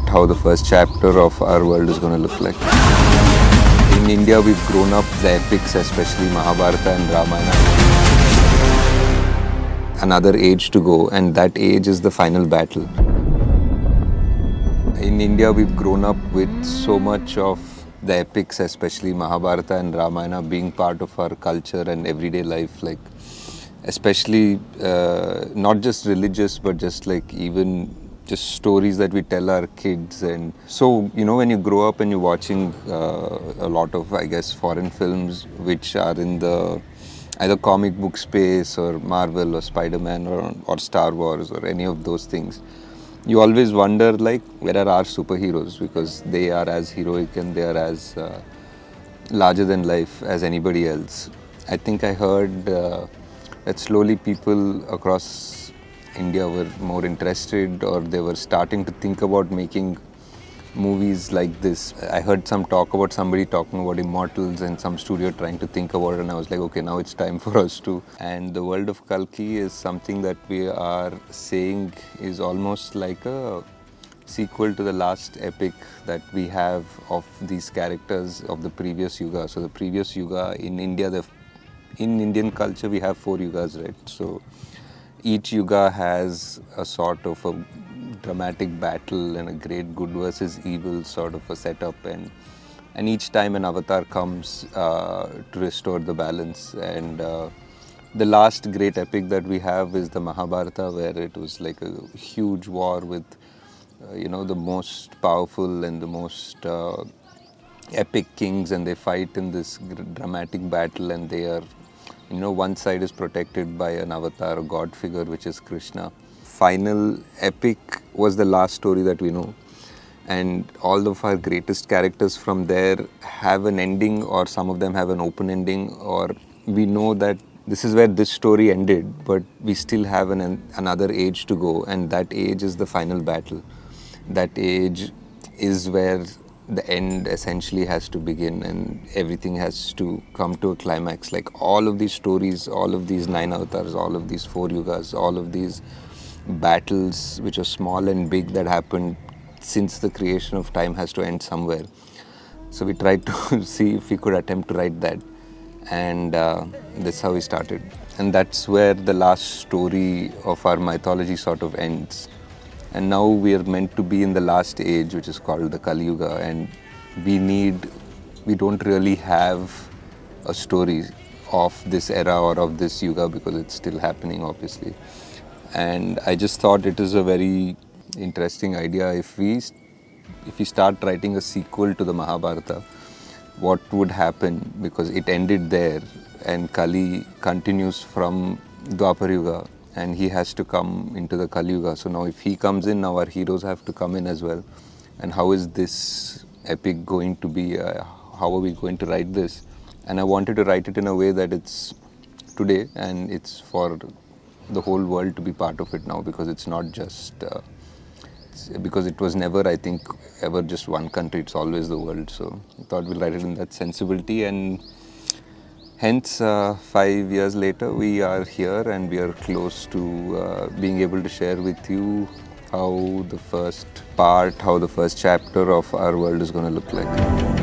how the first chapter of our world is going to look like. In India, we've grown up the epics, especially Mahabharata and Ramayana. Another age to go, and that age is the final battle. In India, we've grown up with so much of the epics, especially Mahabharata and Ramayana, being part of our culture and everyday life, like especially not just religious, but just like even just stories that we tell our kids. And so, you know, when you grow up and you're watching a lot of, I guess, foreign films which are in the either comic book space or Marvel or Spider-Man or Star Wars or any of those things, you always wonder, like, where are our superheroes? Because they are as heroic and they are as larger than life as anybody else. I think I heard that slowly people across India were more interested, or they were starting to think about making movies like this. I heard some talk about somebody talking about Immortals and some studio trying to think about it, and I was like, okay, now it's time for us to. And the world of Kalki is something that we are saying is almost like a sequel to the last epic that we have of these characters of the previous yuga. So the previous yuga in India, in Indian culture, we have 4 yugas, right? So each yuga has a sort of a dramatic battle and a great good versus evil sort of a setup, and each time an avatar comes to restore the balance. And the last great epic that we have is the Mahabharata, where it was like a huge war with the most powerful and the most epic kings, and they fight in this dramatic battle, and they are, one side is protected by an avatar, a god figure, which is Krishna. Final epic was the last story that we know, and all of our greatest characters from there have an ending, or some of them have an open ending, or we know that this is where this story ended, but we still have another age to go, and that age is the final battle. That age is where the end essentially has to begin, and everything has to come to a climax. Like all of these stories, all of these 9 avatars, all of these 4 yugas, all of these battles which are small and big that happened since the creation of time has to end somewhere. So we tried to see if we could attempt to write that, and that's how we started. And that's where the last story of our mythology sort of ends. And now we are meant to be in the last age, which is called the Kali Yuga, and we don't really have a story of this era or of this yuga because it's still happening, obviously. And I just thought it is a very interesting idea if we start writing a sequel to the Mahabharata, what would happen, because it ended there and Kali continues from Dwapar Yuga, and he has to come into the Kali Yuga. So now if he comes in, now our heroes have to come in as well. And how is this epic going to be? How are we going to write this? And I wanted to write it in a way that it's today and it's for the whole world to be part of it now, because it's not just because it was never, I think, ever just one country. It's always the world. So I thought we'll write it in that sensibility, and hence 5 years later we are here and we are close to being able to share with you how the first chapter of our world is going to look like.